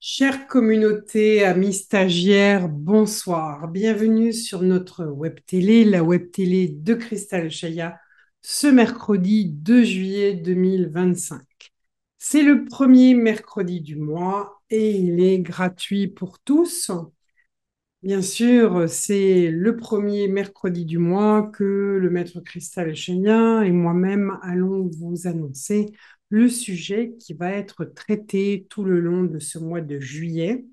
Chère communauté, amis stagiaires, bonsoir. Bienvenue sur notre web télé, la web télé de Christelle Chaya, ce mercredi 2 juillet 2025. C'est le premier mercredi du mois et il est gratuit pour tous. Bien sûr, c'est le premier mercredi du mois que le maître Christelle Chaya et moi-même allons vous annoncer le sujet qui va être traité tout le long de ce mois de juillet.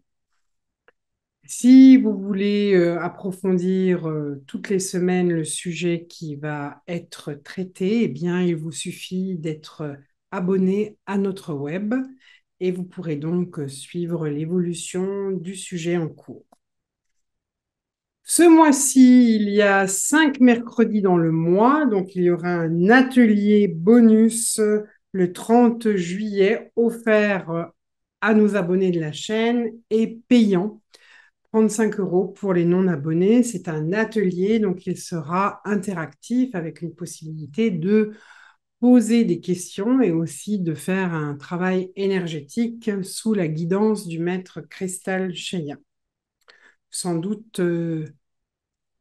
Si vous voulez approfondir toutes les semaines le sujet qui va être traité, eh bien, il vous suffit d'être abonné à notre web et vous pourrez donc suivre l'évolution du sujet en cours. Ce mois-ci, il y a 5 mercredis dans le mois, donc il y aura un atelier bonus le 30 juillet offert à nos abonnés de la chaîne et payant. 35 € pour les non-abonnés. C'est un atelier, donc il sera interactif avec une possibilité de poser des questions et aussi de faire un travail énergétique sous la guidance du maître Cristal Cheya. Sans doute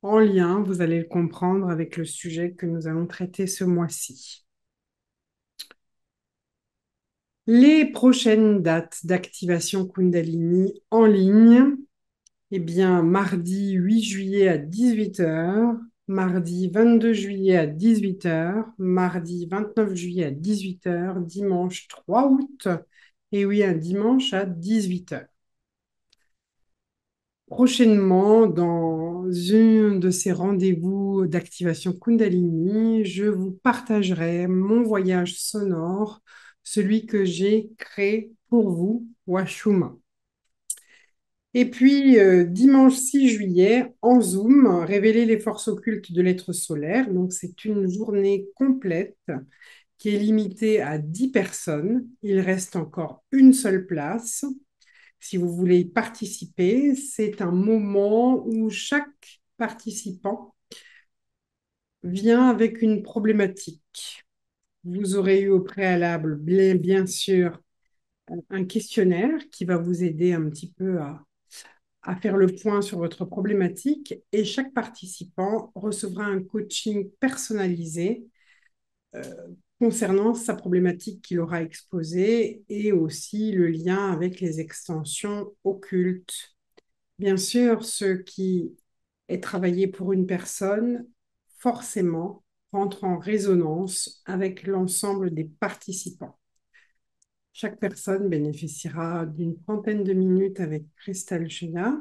en lien, vous allez le comprendre avec le sujet que nous allons traiter ce mois-ci. Les prochaines dates d'activation Kundalini en ligne. Eh bien, mardi 8 juillet à 18 h, mardi 22 juillet à 18 h, mardi 29 juillet à 18 h, dimanche 3 août, et oui, un dimanche à 18 h. Prochainement, dans un de ces rendez-vous d'activation Kundalini, je vous partagerai mon voyage sonore, celui que j'ai créé pour vous, Washuma. Et puis, dimanche 6 juillet, en Zoom, révéler les forces occultes de l'être solaire. Donc, c'est une journée complète qui est limitée à 10 personnes. Il reste encore une seule place. Si vous voulez y participer, c'est un moment où chaque participant vient avec une problématique. Vous aurez eu au préalable, bien sûr, un questionnaire qui va vous aider un petit peu à faire le point sur votre problématique et chaque participant recevra un coaching personnalisé euh, concernant sa problématique qu'il aura exposée et aussi le lien avec les extensions occultes. Bien sûr, ce qui est travaillé pour une personne, forcément, rentre en résonance avec l'ensemble des participants. Chaque personne bénéficiera d'une trentaine de minutes avec Christelle Chena.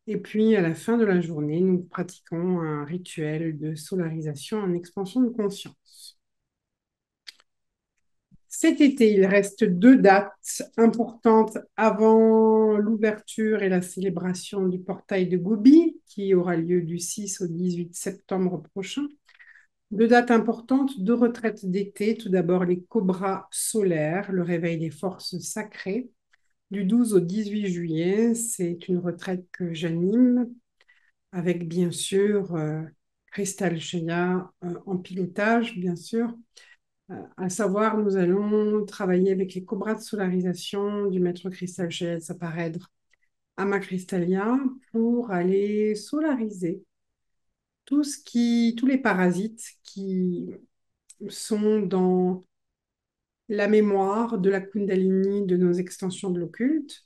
Et puis, à la fin de la journée, nous pratiquons un rituel de solarisation en expansion de conscience. Cet été, il reste 2 dates importantes avant l'ouverture et la célébration du portail de Gobi, qui aura lieu du 6 au 18 septembre prochain. 2 dates importantes, 2 retraites d'été. Tout d'abord, les cobras solaires, le réveil des forces sacrées. Du 12 au 18 juillet, c'est une retraite que j'anime avec bien sûr Christelle Cheya en pilotage, bien sûr. À savoir, nous allons travailler avec les cobras de solarisation du maître Christelle Cheya Saparaître à ma Cristallia pour aller solariser tous les parasites qui sont dans la mémoire de la Kundalini, de nos extensions de l'occulte,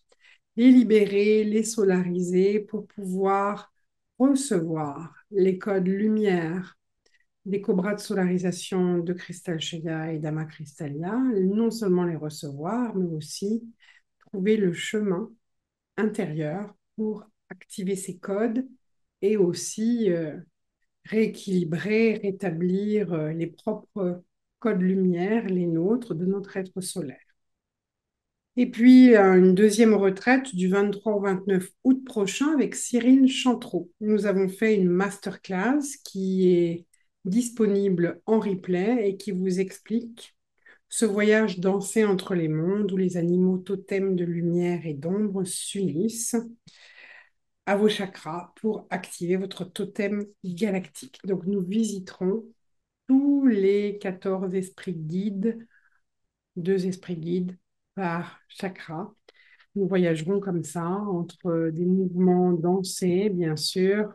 les libérer, les solariser pour pouvoir recevoir les codes lumière des cobras de solarisation de Cristal Cheya et d'Ama Cristalia, non seulement les recevoir, mais aussi trouver le chemin intérieur pour activer ces codes et aussi rééquilibrer, rétablir les propres codes lumière, les nôtres, de notre être solaire. Et puis, une deuxième retraite du 23 au 29 août prochain avec Cyril Chantreau. Nous avons fait une masterclass qui est disponible en replay et qui vous explique ce voyage dansé entre les mondes où les animaux totems de lumière et d'ombre s'unissent à vos chakras pour activer votre totem galactique. Donc, nous visiterons tous les 14 esprits guides, 2 esprits guides par chakra. Nous voyagerons comme ça entre des mouvements dansés, bien sûr,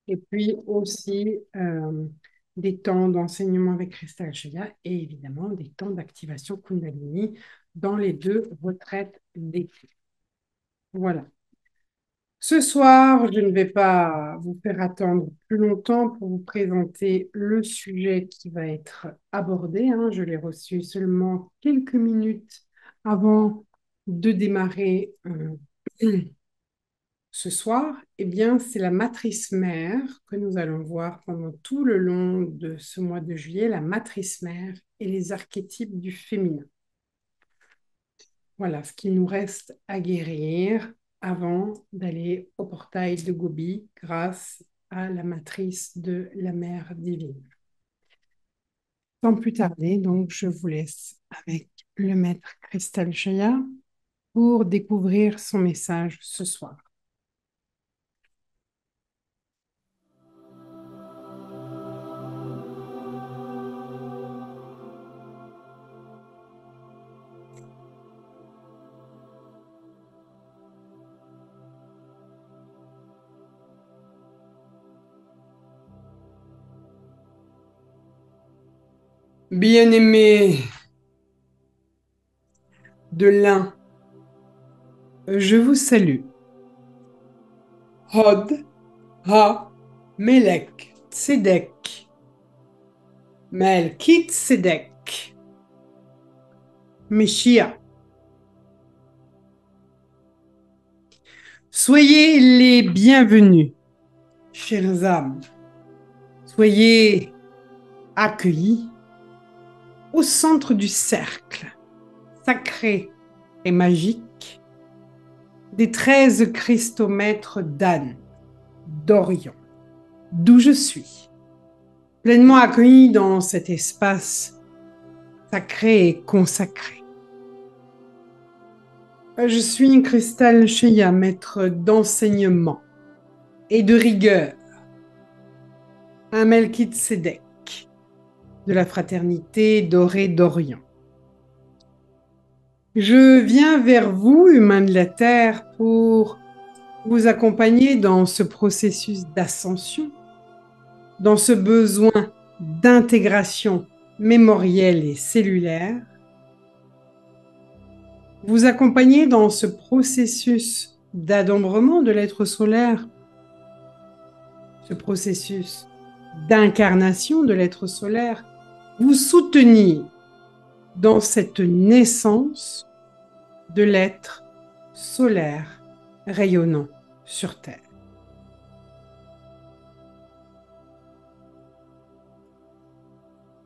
et puis aussi des temps d'enseignement avec Kristal Shaya et évidemment des temps d'activation Kundalini dans les deux retraites d'été. Voilà. Ce soir, je ne vais pas vous faire attendre plus longtemps pour vous présenter le sujet qui va être abordé, hein. Je l'ai reçu seulement quelques minutes avant de démarrer ce soir. Eh bien, c'est la matrice mère que nous allons voir pendant tout le long de ce mois de juillet, la matrice mère et les archétypes du féminin. Voilà ce qu'il nous reste à guérir avant d'aller au portail de Gobi grâce à la matrice de la mère divine. Sans plus tarder, donc, je vous laisse avec le maître Kristal Shaya pour découvrir son message ce soir. Bien-aimé de l'un, je vous salue. Hod, Ha, Melek, Tzedek, Melkit Tzedek, Meshia. Soyez les bienvenus, chères âmes. Soyez accueillis au centre du cercle sacré et magique des 13 cristomètres d'Anne, d'Orion, d'où je suis, pleinement accueillis dans cet espace sacré et consacré. Je suis Kristal Shaya, maître d'enseignement et de rigueur, un Melchizedek de la fraternité dorée d'Orient. Je viens vers vous, humains de la Terre, pour vous accompagner dans ce processus d'ascension, dans ce besoin d'intégration mémorielle et cellulaire, vous accompagner dans ce processus d'adombrement de l'être solaire, ce processus d'incarnation de l'être solaire, vous soutenir dans cette naissance de l'être solaire rayonnant sur Terre.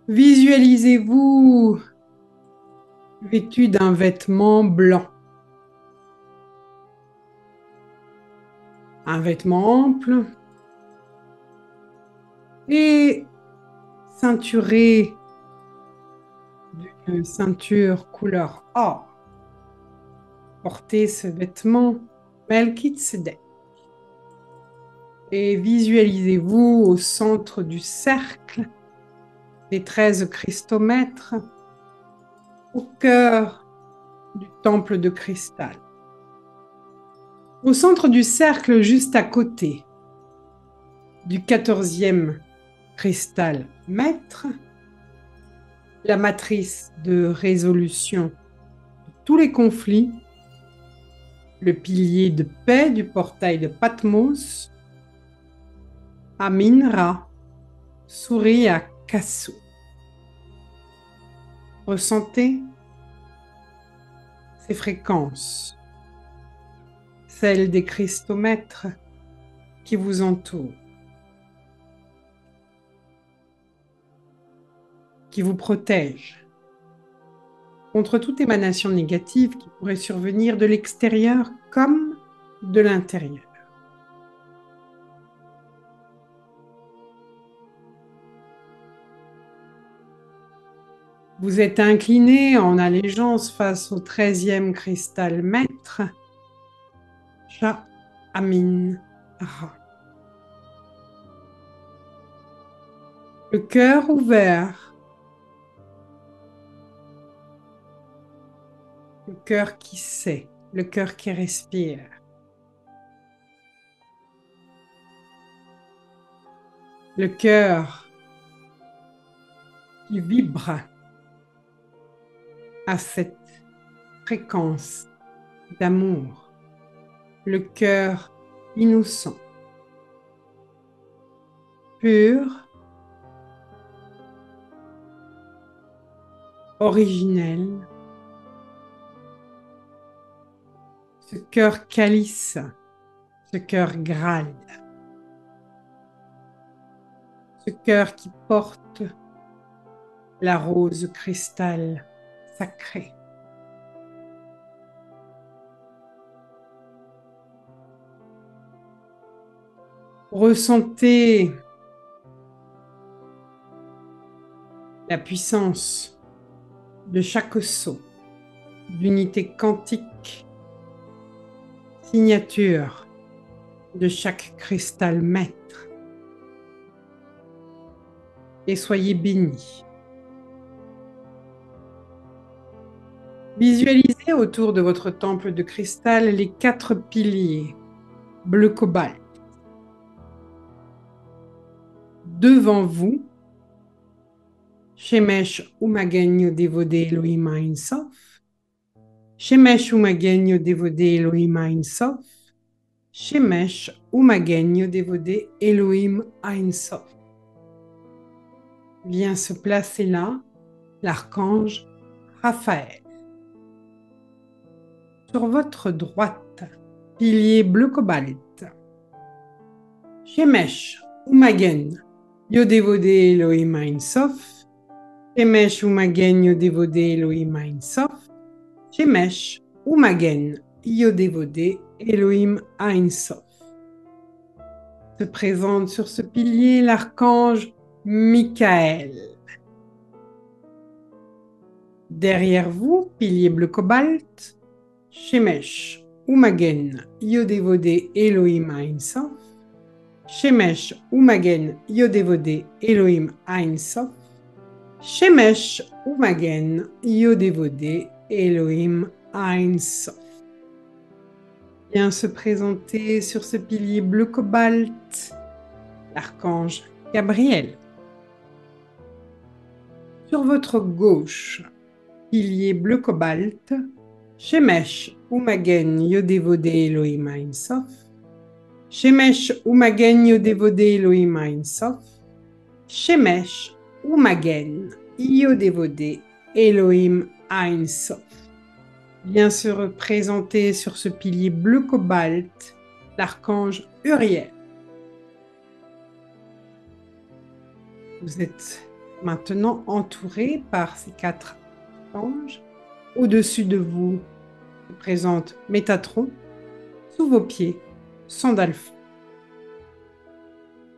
Visualisez-vous vêtu d'un vêtement blanc, un vêtement ample et ceinturé d'une ceinture couleur or. Portez ce vêtement Melchizedek et visualisez-vous au centre du cercle des 13 cristomètres, au cœur du temple de cristal. Au centre du cercle, juste à côté du 14e cristal maître, la matrice de résolution de tous les conflits, le pilier de paix du portail de Patmos, Amin-Ra, Surya Kasu. Ressentez ces fréquences, celles des cristomètres qui vous entourent, qui vous protègent contre toute émanation négative qui pourrait survenir de l'extérieur comme de l'intérieur. Vous êtes incliné en allégeance face au 13e cristal maître, Sha Amin Ra. Le cœur ouvert, le cœur qui sait le cœur qui respire. Le cœur qui vibre à cette fréquence d'amour. Le cœur innocent, pur, originel. Ce cœur calice, ce cœur Graal. Ce cœur qui porte la rose cristal sacrée. Ressentez la puissance de chaque saut, d'unité quantique, signature de chaque cristal maître. Et soyez bénis. Visualisez autour de votre temple de cristal les 4 piliers bleu cobalt. Devant vous, Shemesh Umagen Yodevode Elohim Ein Sof, Shemesh Umagen Yodevode Elohim Ein Sof, Shemesh Umagen Yodevode Elohim Ein Sof. Vient se placer là l'archange Raphaël. Sur votre droite, pilier bleu cobalt, Shemesh Umagen Yodevode Elohim Ein Sof, Shemesh Umagen Yodevode Elohim Ein Sof, Shemesh Umagen Yodevode Elohim Ein Sof. Se présente sur ce pilier l'archange Michael. Derrière vous, pilier bleu cobalt, Shemesh Umagen Yodevode Elohim Ein Sof, Shemesh Umagen Yodevode Elohim Ein Sof, Shemesh Umagen Yodevode Elohim Ein Sof. Vient se présenter sur ce pilier bleu cobalt l'archange Gabriel. Sur votre gauche, pilier bleu cobalt, Shemesh Umagen Yodevode Elohim Ein Sof, Shemesh Umagen Yodevode Elohim Ein Sof, Shemesh Umagen Yodevode Elohim Ein Sof. Vient se représenter sur ce pilier bleu cobalt l'archange Uriel. Vous êtes maintenant entouré par ces 4 anges. Au-dessus de vous se présente Métatron. Sous vos pieds, Sandalphon.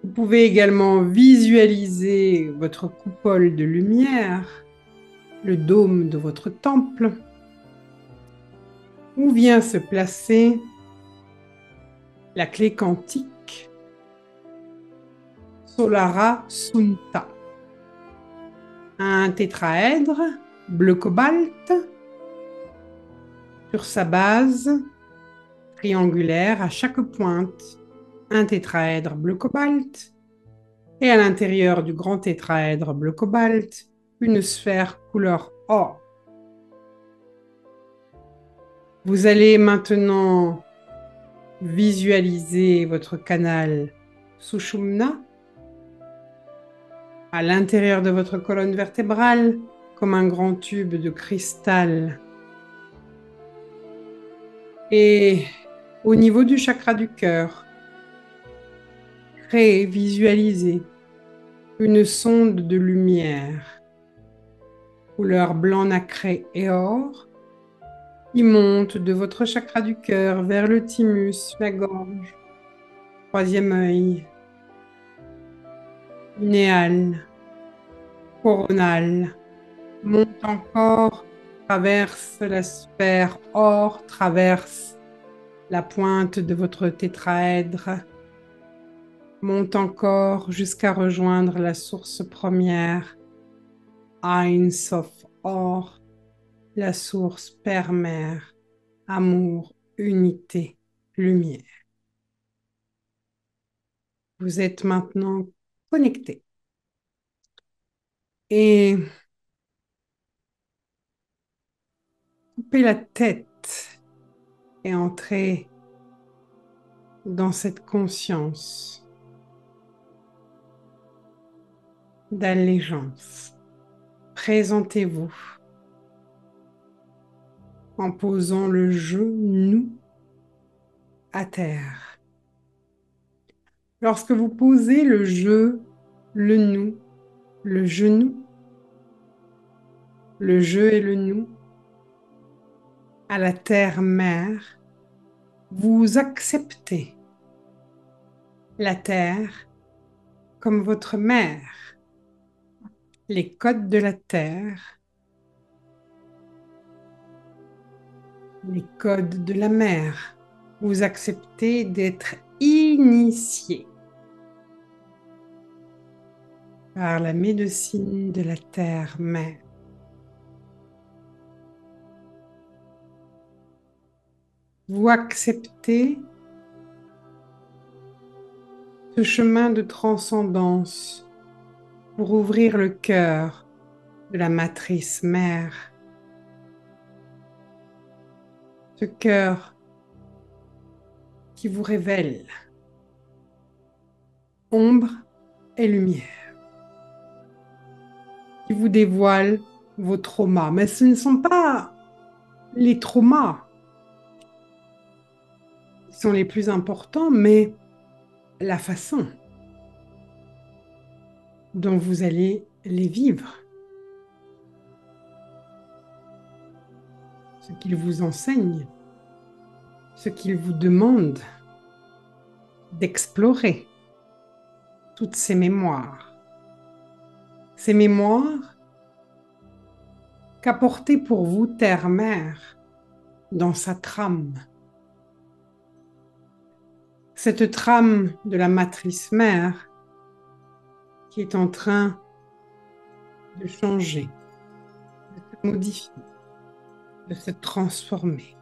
Vous pouvez également visualiser votre coupole de lumière, le dôme de votre temple, où vient se placer la clé quantique Solara Sunta. Un tétraèdre bleu cobalt sur sa base triangulaire à chaque pointe, un tétraèdre bleu cobalt et à l'intérieur du grand tétraèdre bleu cobalt, une sphère couleur or. Vous allez maintenant visualiser votre canal Sushumna à l'intérieur de votre colonne vertébrale comme un grand tube de cristal. Et au niveau du chakra du cœur, créez, visualisez une sonde de lumière couleur blanc nacré et or qui monte de votre chakra du cœur vers le thymus, la gorge, 3e œil, pinéal, coronal, monte encore, traverse la sphère or, traverse la pointe de votre tétraèdre, monte encore jusqu'à rejoindre la source première, Ein Sof Or, la source Père-Mère amour, unité, lumière. Vous êtes maintenant connecté. Et coupez la tête et entrez dans cette conscience d'allégeance. Présentez-vous en posant le genou à terre. Lorsque vous posez le nous, le genou, le je et le nous à la terre-mère, vous acceptez la terre comme votre mère, les codes de la terre, les codes de la mer. Vous acceptez d'être initié par la médecine de la terre-mère. Vous acceptez ce chemin de transcendance pour ouvrir le cœur de la matrice mère. Ce cœur qui vous révèle ombre et lumière, qui vous dévoile vos traumas. Mais ce ne sont pas les traumas qui sont les plus importants, mais la façon dont vous allez les vivre, ce qu'ils vous enseignent, ce qu'ils vous demandent d'explorer, toutes ces mémoires. Ces mémoires qu'a portées pour vous Terre-Mère dans sa trame. Cette trame de la matrice mère qui est en train de changer, de se modifier, de se transformer,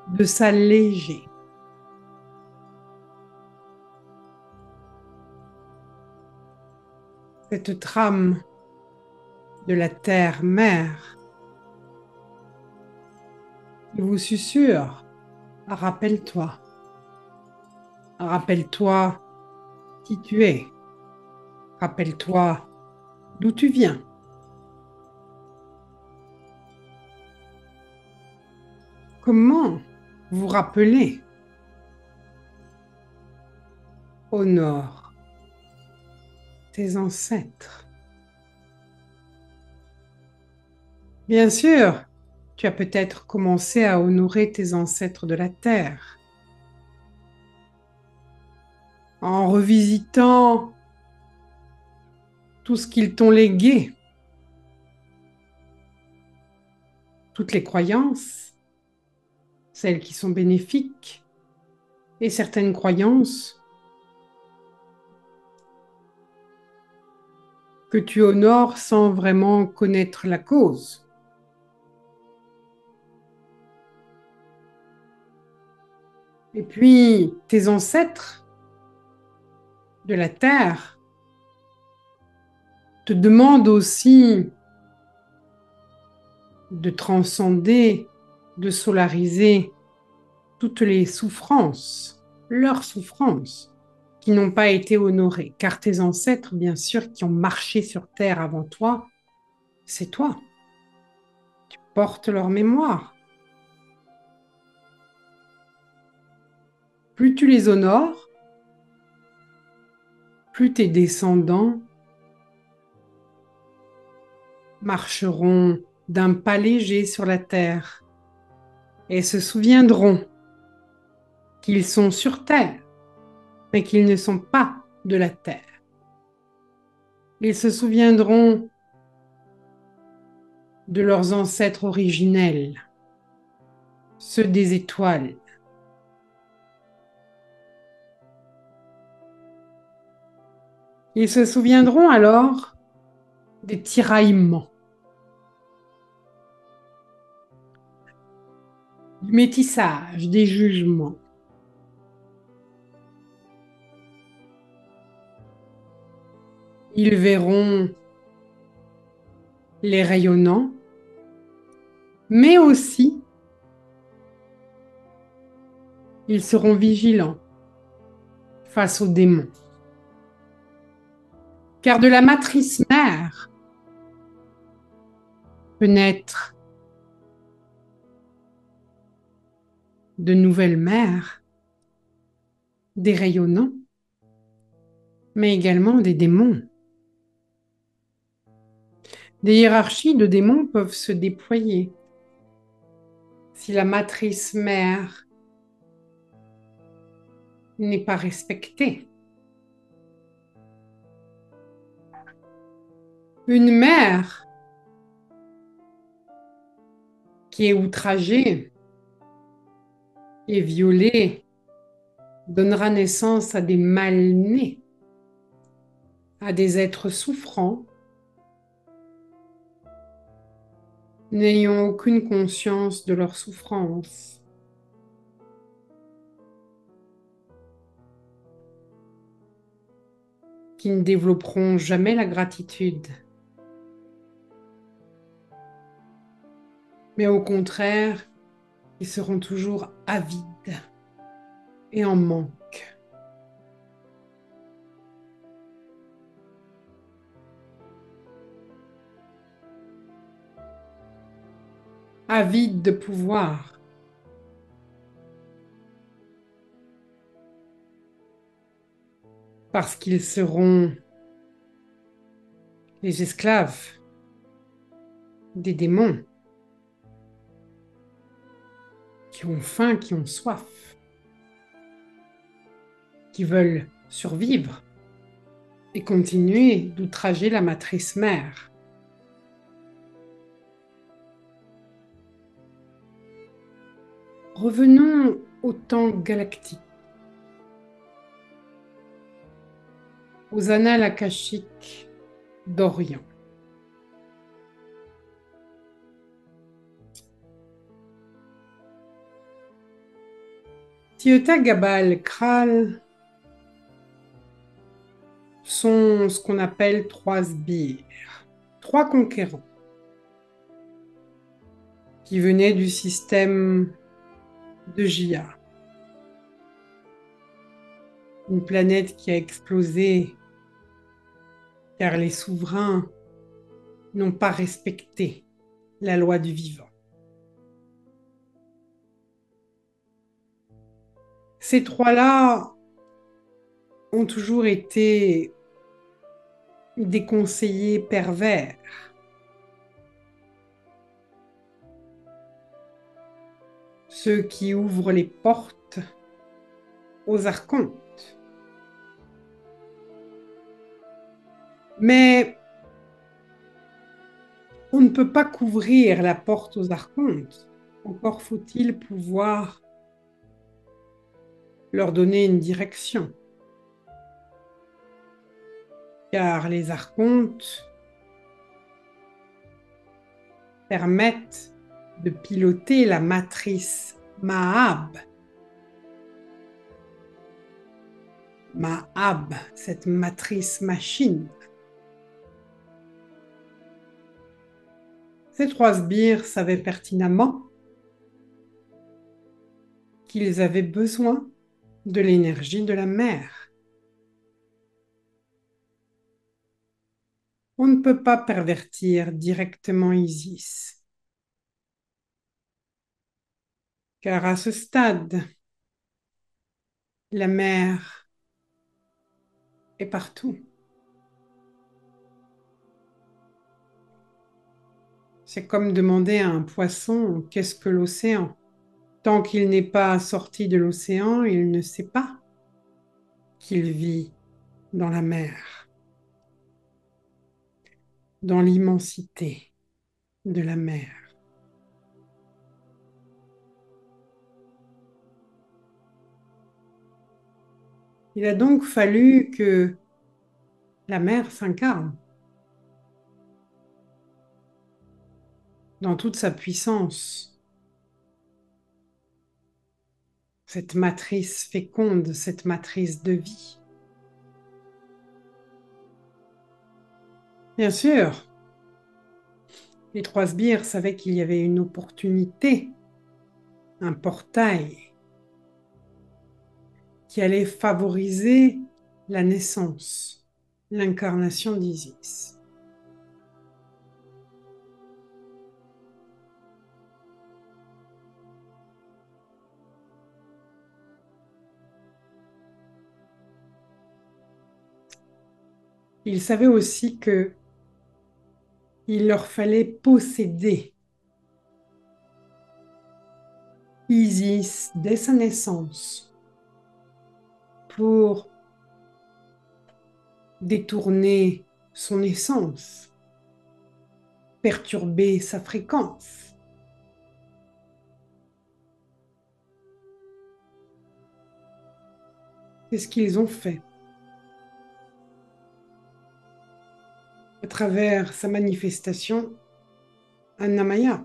de s'alléger. Cette trame de la terre-mère qui vous susurre, rappelle-toi, rappelle-toi qui tu es, rappelle-toi d'où tu viens. Comment vous rappeler au nord tes ancêtres? Bien sûr, tu as peut-être commencé à honorer tes ancêtres de la terre en revisitant tout ce qu'ils t'ont légué, toutes les croyances, celles qui sont bénéfiques et certaines croyances que tu honores sans vraiment connaître la cause. Et puis, tes ancêtres de la terre te demandent aussi de transcender, de solariser toutes les souffrances, leurs souffrances, qui n'ont pas été honorées. Car tes ancêtres, bien sûr, qui ont marché sur terre avant toi, c'est toi. Tu portes leur mémoire. Plus tu les honores, plus tes descendants marcheront d'un pas léger sur la terre et se souviendront qu'ils sont sur terre, mais qu'ils ne sont pas de la terre. Ils se souviendront de leurs ancêtres originels, ceux des étoiles. Ils se souviendront alors des tiraillements, du métissage, des jugements. Ils verront les rayonnants, mais aussi ils seront vigilants face aux démons. Car de la matrice mère peut naître de nouvelles mères, des rayonnants, mais également des démons. Des hiérarchies de démons peuvent se déployer si la matrice mère n'est pas respectée. Une mère qui est outragée et violée donnera naissance à des mal-nés, à des êtres souffrants, n'ayant aucune conscience de leur souffrance. Qui ne développeront jamais la gratitude, mais au contraire, ils seront toujours avides et en manque. Avides de pouvoir, parce qu'ils seront les esclaves des démons qui ont faim, qui ont soif, qui veulent survivre et continuer d'outrager la matrice mère. Revenons au temps galactique, aux annales akashiques d'Orient. Tiota Gabal Kral sont ce qu'on appelle trois sbires, trois conquérants qui venaient du système de Jia, une planète qui a explosé car les souverains n'ont pas respecté la loi du vivant. Ces trois-là ont toujours été des conseillers pervers, ceux qui ouvrent les portes aux archontes. Mais on ne peut pas couvrir la porte aux archontes. Encore faut-il pouvoir leur donner une direction. Car les archontes permettent de piloter la matrice Mahab. Mahab, cette matrice machine. Ces trois sbires savaient pertinemment qu'ils avaient besoin de l'énergie de la mer. On ne peut pas pervertir directement Isis, car à ce stade, la mer est partout. C'est comme demander à un poisson qu'est-ce que l'océan. Tant qu'il n'est pas sorti de l'océan, il ne sait pas qu'il vit dans la mer, dans l'immensité de la mer. Il a donc fallu que la mer s'incarne dans toute sa puissance cette matrice féconde, cette matrice de vie. Bien sûr, les trois sbires savaient qu'il y avait une opportunité, un portail qui allait favoriser la naissance, l'incarnation d'Isis. Ils savaient aussi que il leur fallait posséder Isis dès sa naissance pour détourner son essence, perturber sa fréquence. C'est ce qu'ils ont fait. À travers sa manifestation, Annamaya.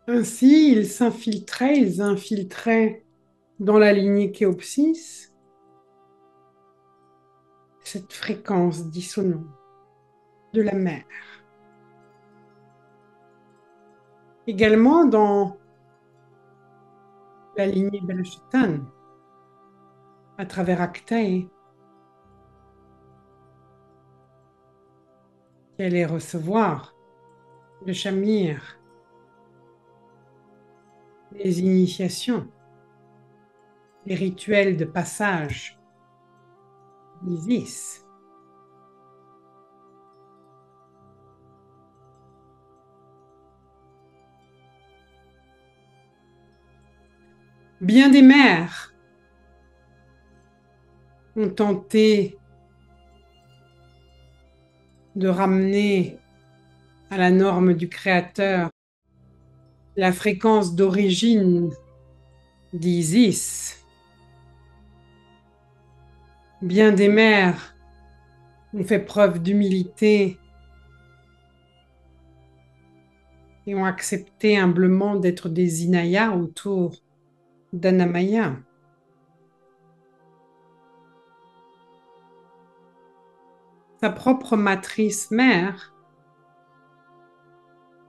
Ainsi, ils infiltraient dans la lignée Khéopsis cette fréquence dissonante de la mer. Également dans la lignée Belashatan, à travers Aktae, qui allait recevoir le Shamir, les initiations, les rituels de passage d'Isis. Bien des mères ont tenté de ramener à la norme du Créateur la fréquence d'origine d'Isis. Bien des mères ont fait preuve d'humilité et ont accepté humblement d'être des Inayas autour d'Annamaya. Sa propre matrice mère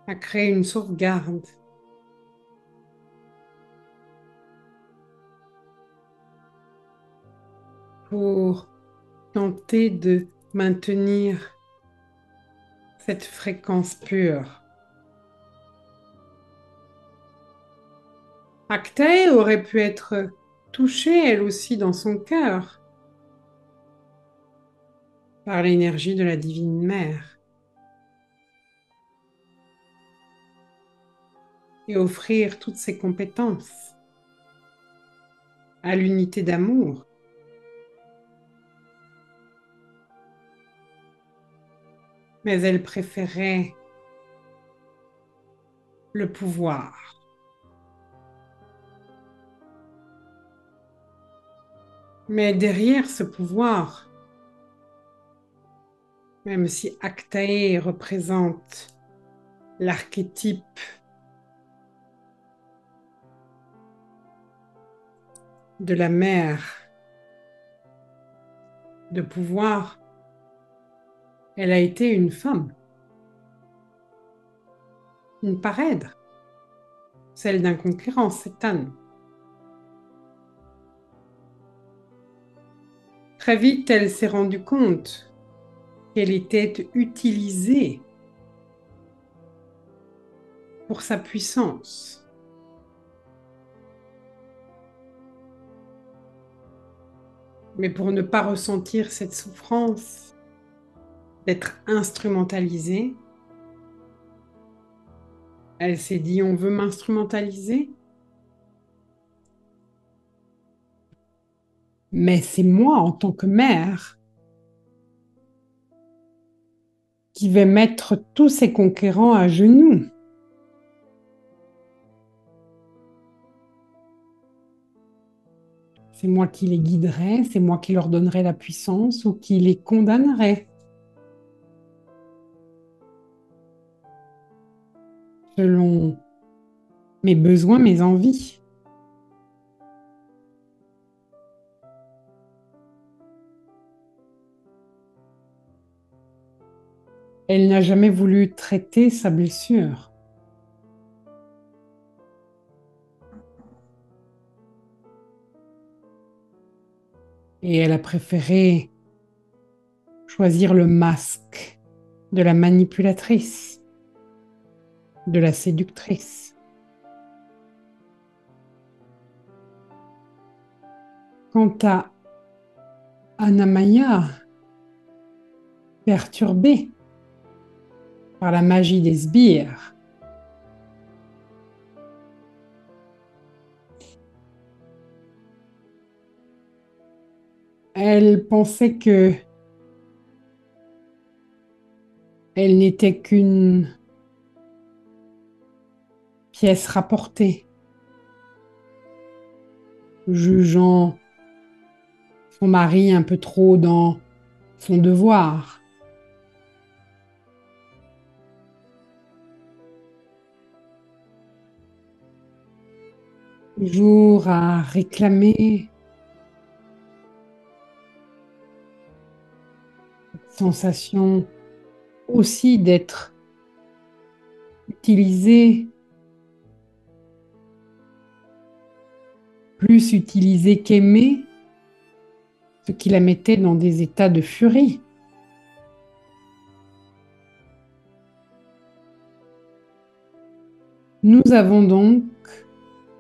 a créé une sauvegarde pour tenter de maintenir cette fréquence pure. Actae aurait pu être touchée, elle aussi, dans son cœur par l'énergie de la Divine Mère et offrir toutes ses compétences à l'unité d'amour. Mais elle préférait le pouvoir. Mais derrière ce pouvoir, même si Actae représente l'archétype de la mère de pouvoir, elle a été une femme, une parèdre, celle d'un conquérant, Sétan. Très vite, elle s'est rendue compte qu'elle était utilisée pour sa puissance. Mais pour ne pas ressentir cette souffrance d'être instrumentalisée, elle s'est dit, on veut m'instrumentaliser, mais c'est moi en tant que mère qui vais mettre tous ces conquérants à genoux. C'est moi qui les guiderai, c'est moi qui leur donnerai la puissance ou qui les condamnerai. selon mes besoins, mes envies. Elle n'a jamais voulu traiter sa blessure. Et elle a préféré choisir le masque de la manipulatrice, de la séductrice. Quant à Annamaya, perturbée par la magie des sbires, elle pensait que elle n'était qu'une pièce rapportée, jugeant son mari un peu trop dans son devoir. Toujours à réclamer cette sensation aussi d'être utilisée, plus utilisée qu'aimée, ce qui la mettait dans des états de furie. Nous avons donc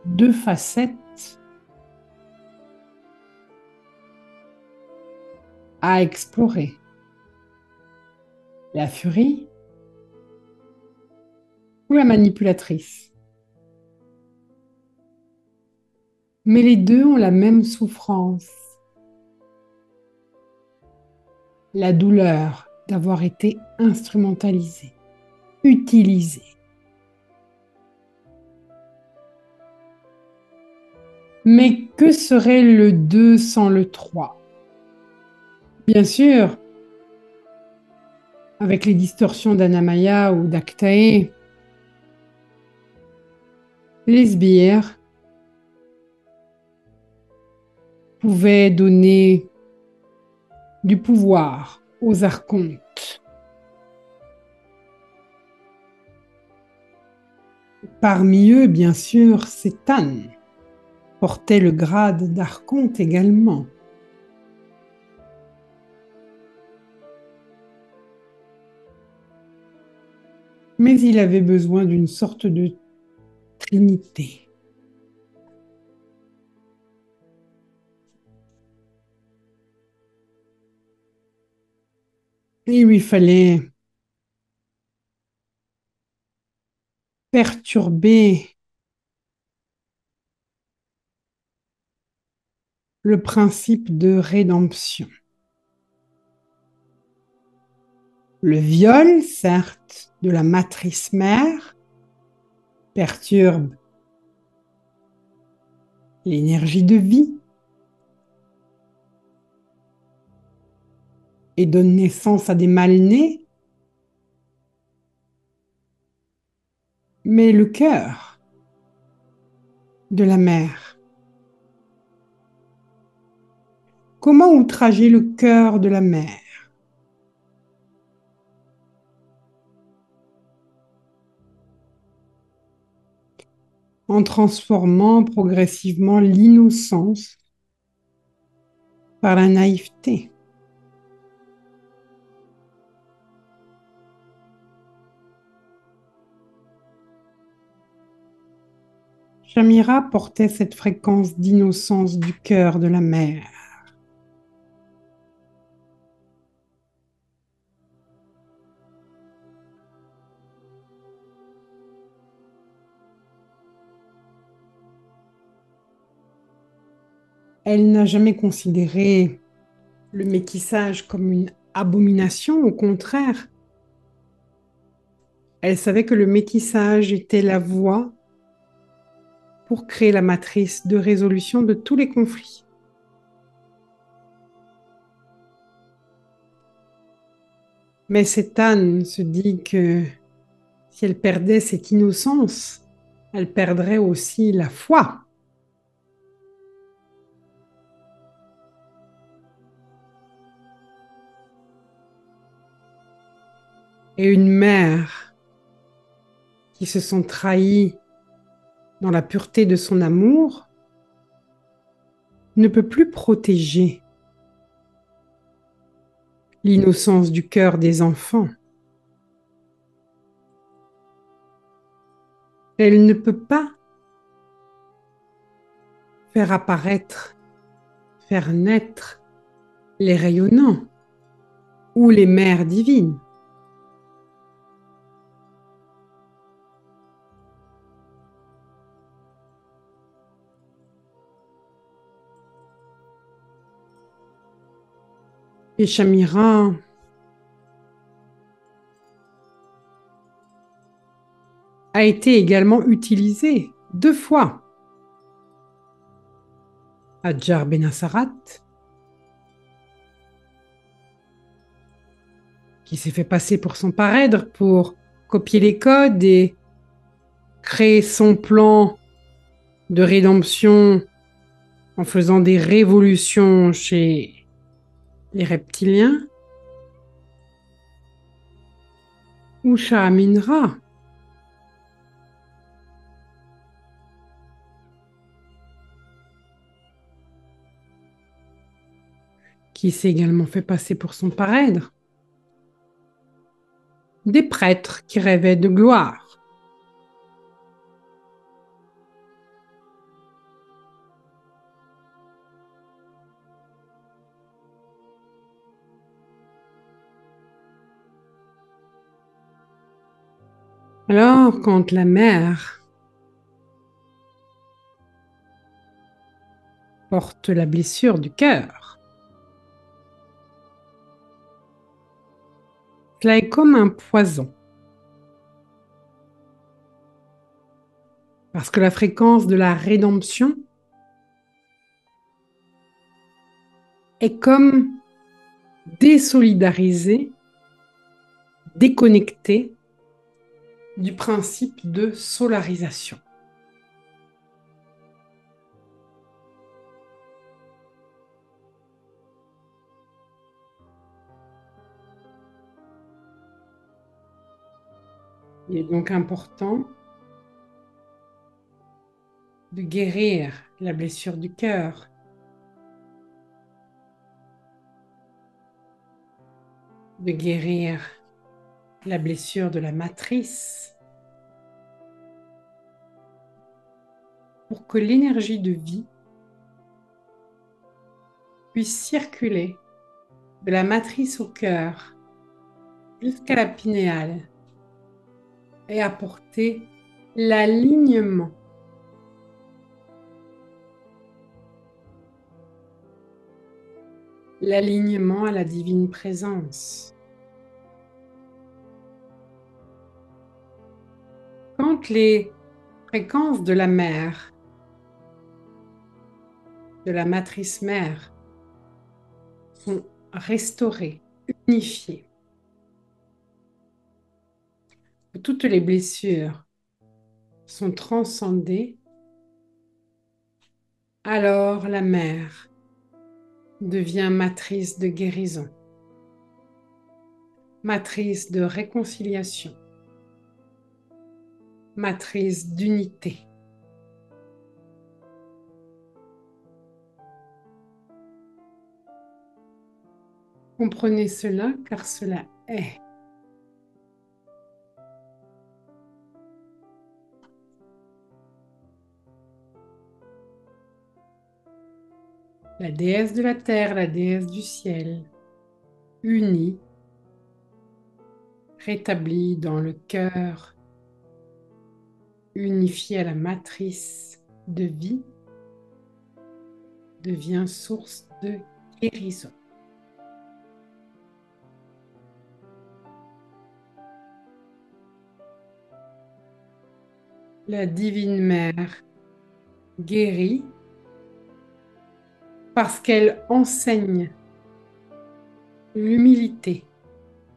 deux facettes à explorer. La furie ou la manipulatrice. Mais les deux ont la même souffrance. La douleur d'avoir été instrumentalisée, utilisée. Mais que serait le 2 sans le 3? Bien sûr, avec les distorsions d'Annamaya ou d'Actaé, les sbires pouvaient donner du pouvoir aux archontes. Parmi eux, bien sûr, Sétan portait le grade d'archonte également. Mais il avait besoin d'une sorte de trinité. Il lui fallait perturber le principe de rédemption. Le viol, certes, de la matrice mère perturbe l'énergie de vie et donne naissance à des mal-nés, mais le cœur de la mère. Comment outrager le cœur de la mère? En transformant progressivement l'innocence par la naïveté. Shamira portait cette fréquence d'innocence du cœur de la mère. Elle n'a jamais considéré le métissage comme une abomination, au contraire. Elle savait que le métissage était la voie pour créer la matrice de résolution de tous les conflits. Mais cette Anne se dit que Si elle perdait cette innocence, elle perdrait aussi la foi. Et une mère qui se sent trahie dans la pureté de son amour ne peut plus protéger l'innocence du cœur des enfants. Elle ne peut pas faire apparaître, faire naître les rayonnants ou les mères divines. Et Shamira a été également utilisée 2 fois. Hadjar Ben Assarat, qui s'est fait passer pour son parèdre pour copier les codes et créer son plan de rédemption en faisant des révolutions chez les reptiliens, ou Shah Aminra, qui s'est également fait passer pour son parèdre, des prêtres qui rêvaient de gloire. Alors, quand la mère porte la blessure du cœur, cela est comme un poison. Parce que la fréquence de la rédemption est comme désolidarisée, déconnectée du principe de solarisation. Il est donc important de guérir la blessure du cœur, de guérir la blessure de la matrice, pour que l'énergie de vie puisse circuler de la matrice au cœur jusqu'à la pinéale et apporter l'alignement. L'alignement à la divine présence. Quand les fréquences de la mère, de la matrice mère, sont restaurées, unifiées, que toutes les blessures sont transcendées, alors la mère devient matrice de guérison, matrice de réconciliation, matrice d'unité. Comprenez cela car cela est. La déesse de la terre, la déesse du ciel, unie, rétablie dans le cœur, unifiée à la matrice de vie, devient source de guérison. La divine mère guérit parce qu'elle enseigne l'humilité,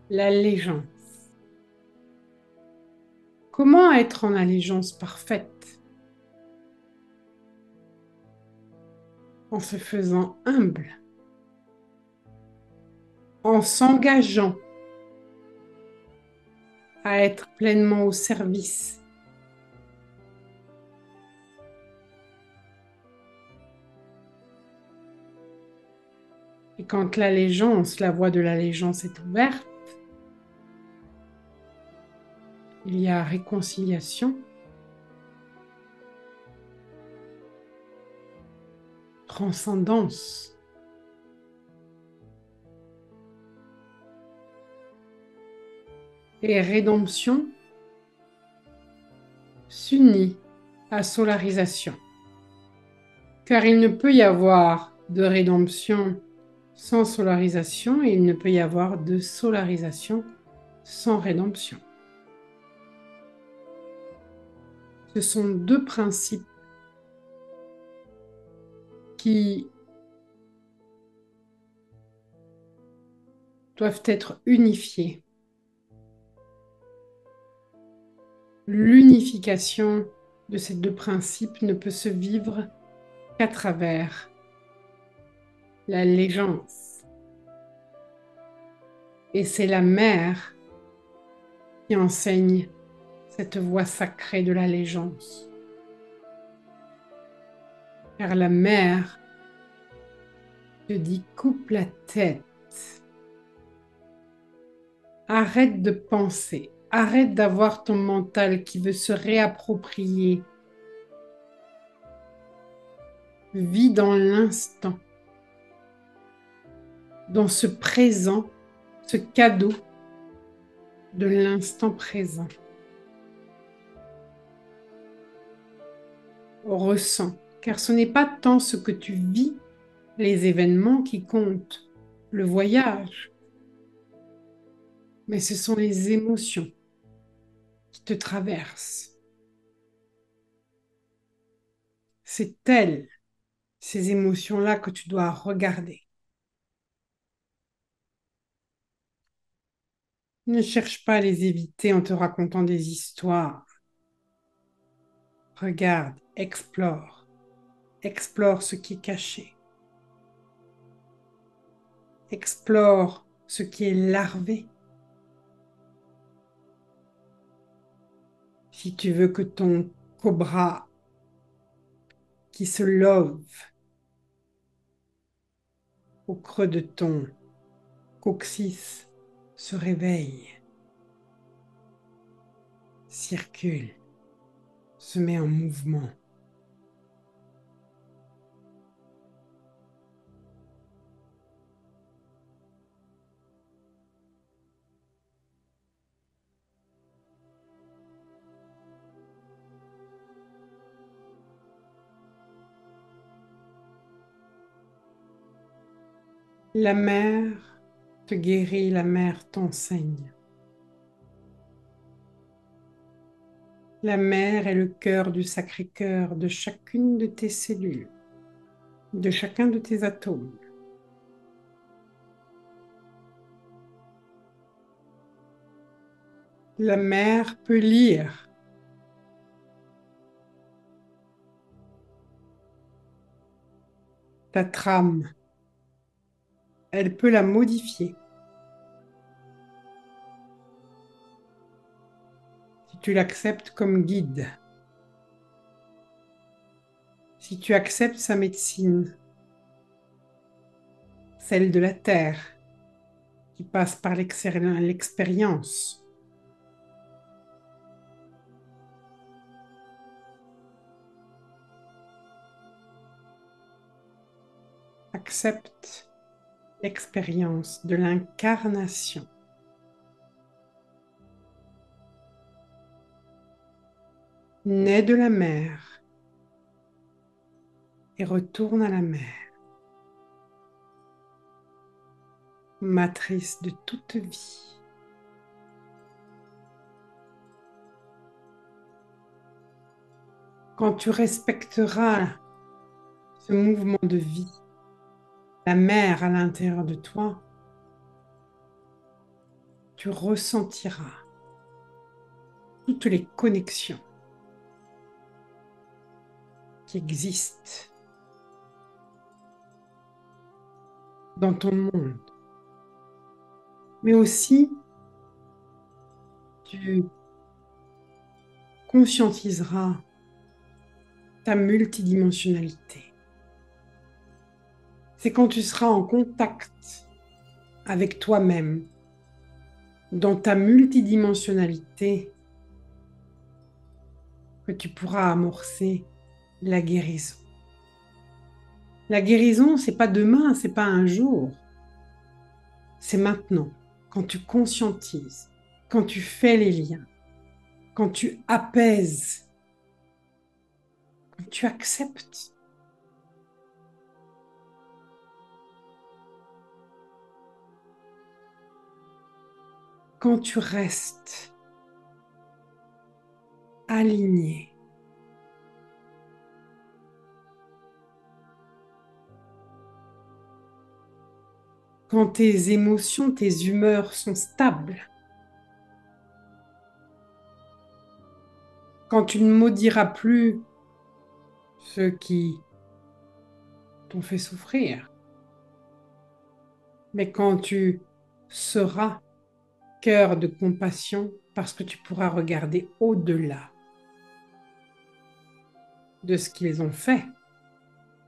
l'allégeance. Comment être en allégeance parfaite? En se faisant humble, en s'engageant à être pleinement au service. Et quand l'allégeance, la voie de l'allégeance est ouverte, il y a réconciliation, transcendance. Et rédemption s'unit à solarisation. Car il ne peut y avoir de rédemption sans solarisation et il ne peut y avoir de solarisation sans rédemption. Ce sont deux principes qui doivent être unifiés. L'unification de ces deux principes ne peut se vivre qu'à travers l'allégeance. Et c'est la mère qui enseigne cette voie sacrée de l'allégeance. Car la mère te dit coupe la tête. Arrête de penser. Arrête d'avoir ton mental qui veut se réapproprier. Vis dans l'instant, dans ce présent, ce cadeau de l'instant présent. Ressens, car ce n'est pas tant ce que tu vis, les événements qui comptent, le voyage, mais ce sont les émotions qui te traversent. C'est elles, ces émotions-là, que tu dois regarder. Ne cherche pas à les éviter en te racontant des histoires. Regarde, explore. Explore ce qui est caché. Explore ce qui est larvé. Si tu veux que ton cobra qui se love au creux de ton coccyx se réveille, circule, se met en mouvement. La mer te guérit, la mer t'enseigne. La mer est le cœur du Sacré-Cœur de chacune de tes cellules, de chacun de tes atomes. La mer peut lire ta trame. Elle peut la modifier. Si tu l'acceptes comme guide. Si tu acceptes sa médecine, celle de la terre, qui passe par l'expérience. Accepte l'expérience de l'incarnation. Nais de la mer et retourne à la mer. Matrice de toute vie. Quand tu respecteras ce mouvement de vie, la mer à l'intérieur de toi, tu ressentiras toutes les connexions qui existent dans ton monde. Mais aussi, tu conscientiseras ta multidimensionnalité. C'est quand tu seras en contact avec toi-même, dans ta multidimensionnalité, que tu pourras amorcer la guérison. La guérison, c'est pas demain, c'est pas un jour. C'est maintenant, quand tu conscientises, quand tu fais les liens, quand tu apaises, quand tu acceptes. Quand tu restes aligné. Quand tes émotions, tes humeurs sont stables. Quand tu ne maudiras plus ceux qui t'ont fait souffrir. Mais quand tu seras cœur de compassion, parce que tu pourras regarder au-delà de ce qu'ils ont fait,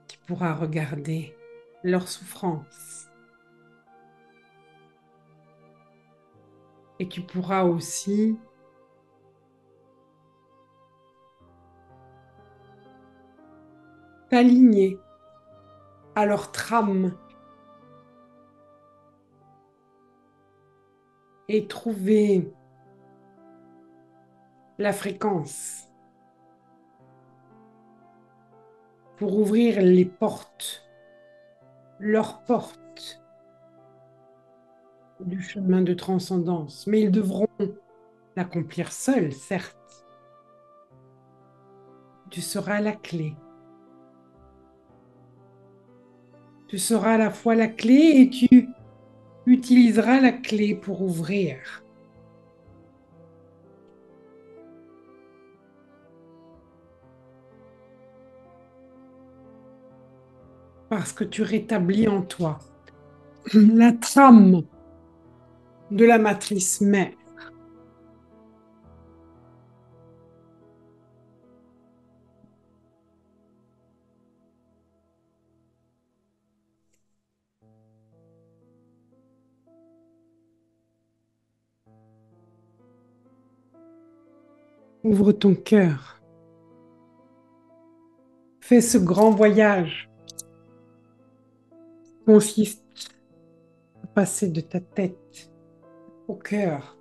tu pourras regarder leur souffrance. Et tu pourras aussi t'aligner à leur trame et trouver la fréquence pour ouvrir les portes, leurs portes du chemin de transcendance. Mais ils devront l'accomplir seuls, certes. Tu seras la clé. Tu seras à la fois la clé et tu utiliseras la clé pour ouvrir. Parce que tu rétablis en toi la trame de la matrice mère. Ouvre ton cœur. Fais ce grand voyage qui consiste à passer de ta tête au cœur,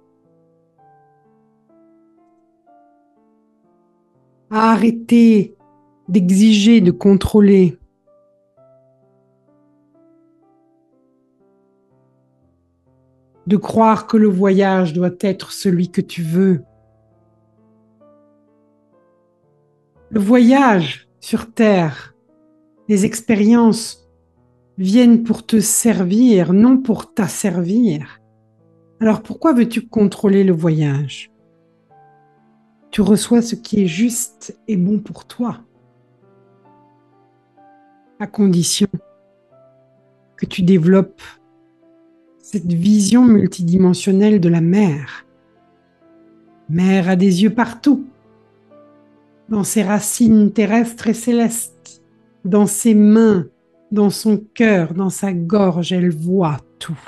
à arrêter d'exiger, de contrôler, de croire que le voyage doit être celui que tu veux. Le voyage sur Terre, les expériences viennent pour te servir, non pour t'asservir. Alors pourquoi veux-tu contrôler le voyage? Tu reçois ce qui est juste et bon pour toi, à condition que tu développes cette vision multidimensionnelle de la mer. Mère a des yeux partout, dans ses racines terrestres et célestes, dans ses mains, dans son cœur, dans sa gorge, elle voit tout.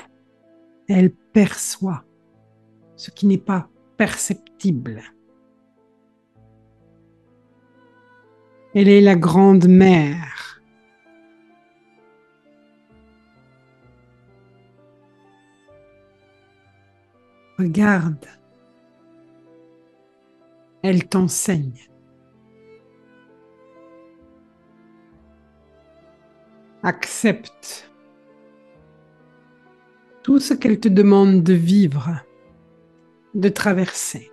Elle perçoit ce qui n'est pas perceptible. Elle est la grande mère. Regarde, elle t'enseigne. Accepte tout ce qu'elle te demande de vivre, de traverser.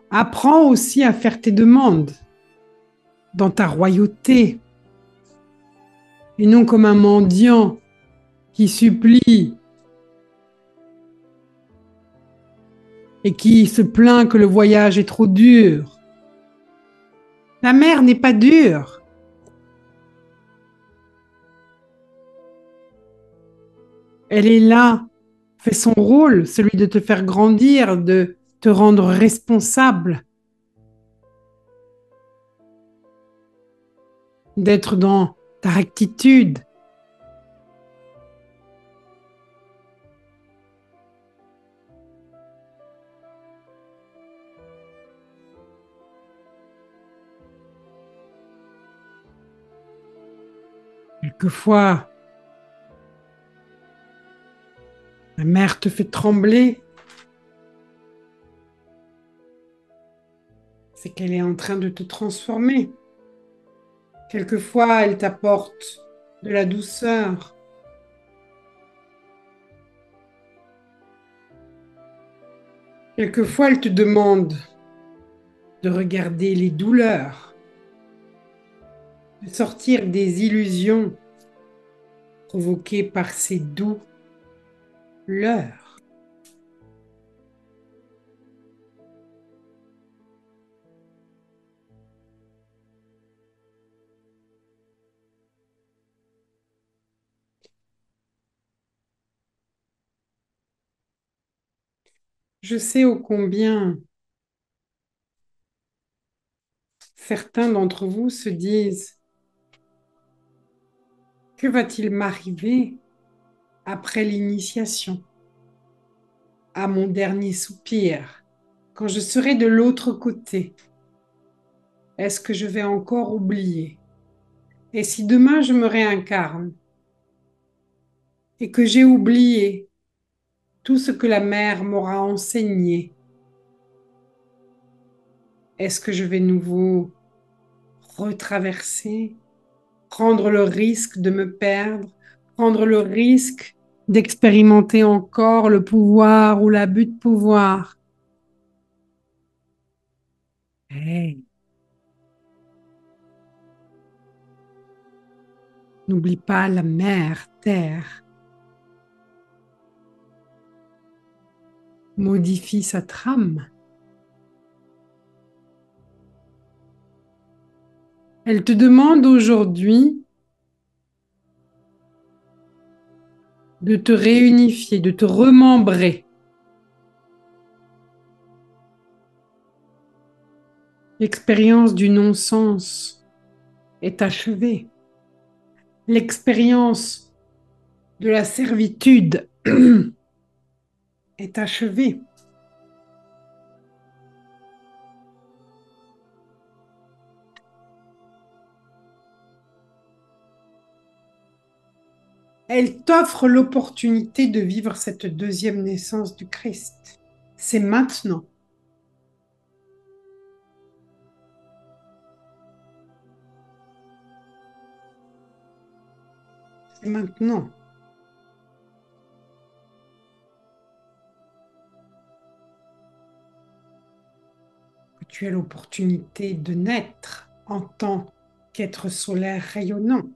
Apprends aussi à faire tes demandes dans ta royauté et non comme un mendiant qui supplie et qui se plaint que le voyage est trop dur. La mer n'est pas dure. Elle est là, fait son rôle, celui de te faire grandir, de te rendre responsable, d'être dans ta rectitude. Quelquefois, la mer te fait trembler, c'est qu'elle est en train de te transformer. Quelquefois, elle t'apporte de la douceur. Quelquefois, elle te demande de regarder les douleurs, de sortir des illusions provoquées par ces douleurs. Je sais ô combien certains d'entre vous se disent, que va-t-il m'arriver après l'initiation, à mon dernier soupir, quand je serai de l'autre côté? Est-ce que je vais encore oublier? Et si demain je me réincarne et que j'ai oublié tout ce que la mer m'aura enseigné, est-ce que je vais nouveau retraverser, prendre le risque de me perdre, prendre le risque d'expérimenter encore le pouvoir ou l'abus de pouvoir? Hey, n'oublie pas la mer, terre, modifie sa trame. Elle te demande aujourd'hui de te réunifier, de te remembrer. L'expérience du non-sens est achevée. L'expérience de la servitude est achevée. Elle t'offre l'opportunité de vivre cette deuxième naissance du Christ. C'est maintenant. C'est maintenant que tu as l'opportunité de naître en tant qu'être solaire rayonnant.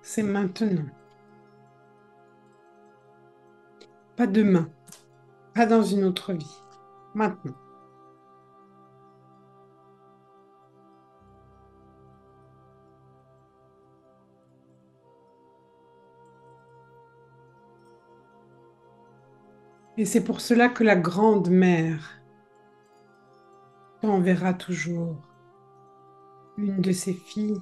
C'est maintenant. Pas demain, pas dans une autre vie. Maintenant. Et c'est pour cela que la grande mère t'enverra toujours une de ses filles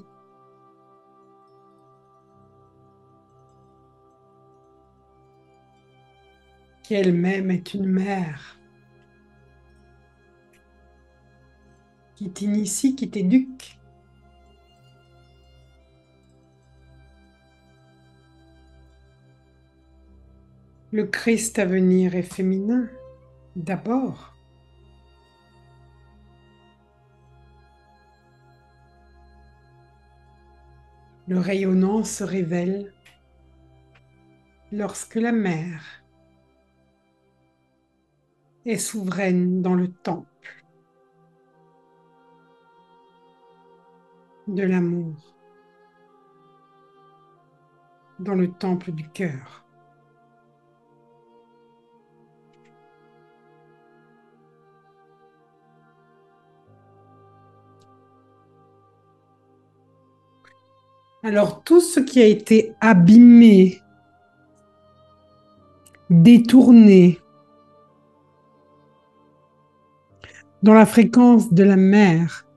qui elle-même est une mère, qui t'initie, qui t'éduque. Le Christ à venir est féminin, d'abord. Le rayonnant se révèle lorsque la mère est souveraine dans le temple de l'amour. dans le temple du cœur. Alors, tout ce qui a été abîmé, détourné dans la fréquence de la mer,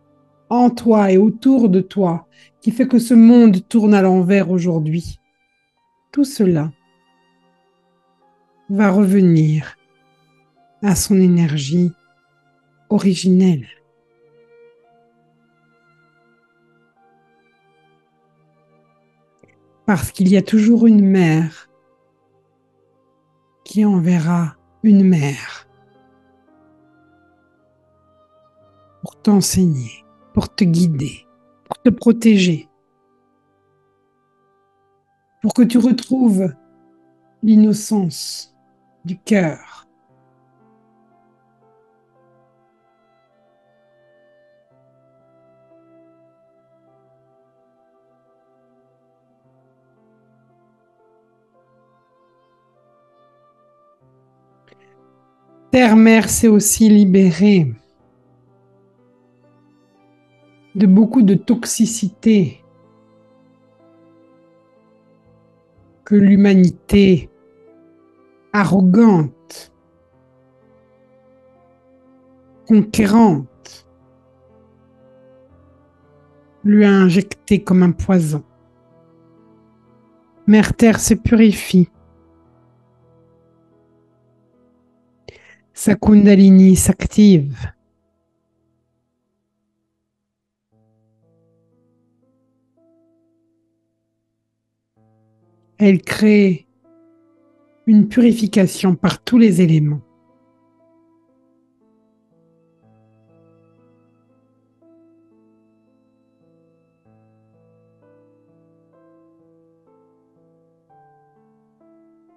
en toi et autour de toi, qui fait que ce monde tourne à l'envers aujourd'hui, tout cela va revenir à son énergie originelle. Parce qu'il y a toujours une mère qui enverra une mère pour t'enseigner, pour te guider, pour te protéger, pour que tu retrouves l'innocence du cœur. Terre-mère s'est aussi libérée de beaucoup de toxicité que l'humanité arrogante, conquérante, lui a injecté comme un poison. Mère Terre se purifie. Sa Kundalini s'active. Elle crée une purification par tous les éléments.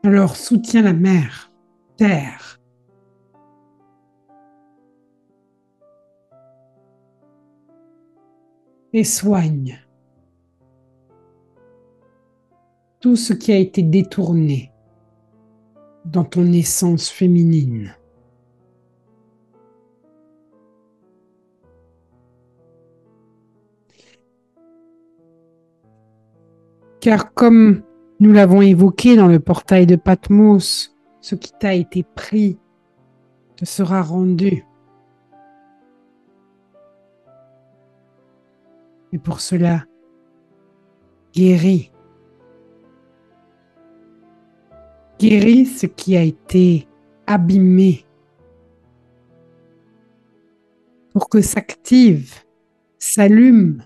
Alors soutiens la mère, terre. Et soigne tout ce qui a été détourné dans ton essence féminine. Car comme nous l'avons évoqué dans le portail de Patmos, ce qui t'a été pris te sera rendu. Et pour cela, guéris. Guéris ce qui a été abîmé pour que s'activent, s'allument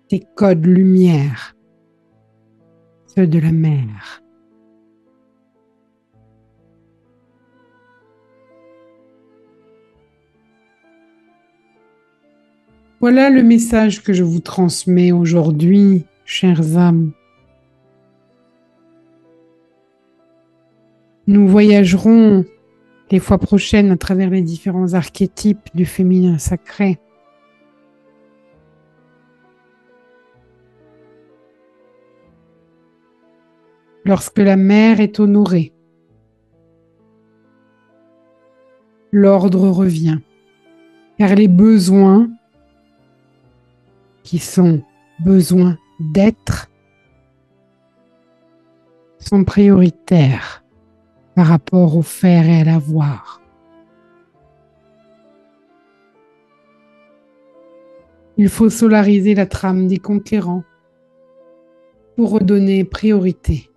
tes codes lumière, ceux de la mer. Voilà le message que je vous transmets aujourd'hui, chères âmes. Nous voyagerons les fois prochaines à travers les différents archétypes du féminin sacré. Lorsque la mère est honorée, l'ordre revient, car les besoins qui sont besoins d'être sont prioritaires par rapport au faire et à l'avoir. Il faut solariser la trame des conquérants pour redonner priorité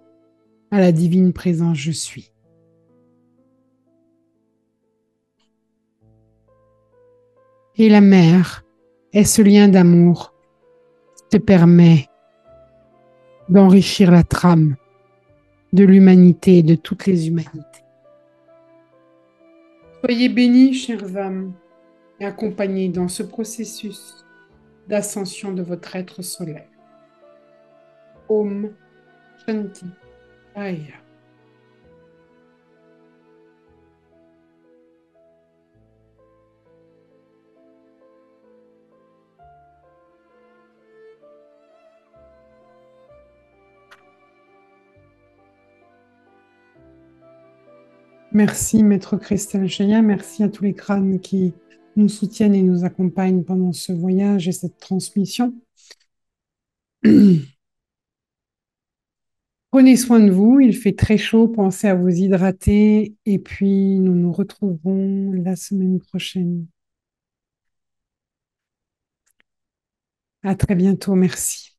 à la divine présence je suis. Et la mère est ce lien d'amour qui te permet d'enrichir la trame de l'humanité et de toutes les humanités. Soyez bénis, chères âmes, et accompagnés dans ce processus d'ascension de votre être solaire. Om Shanti Aya. Merci, Maître Christelle Chaya. Merci à tous les crânes qui nous soutiennent et nous accompagnent pendant ce voyage et cette transmission. Prenez soin de vous, il fait très chaud, pensez à vous hydrater et puis nous nous retrouverons la semaine prochaine. À très bientôt, merci.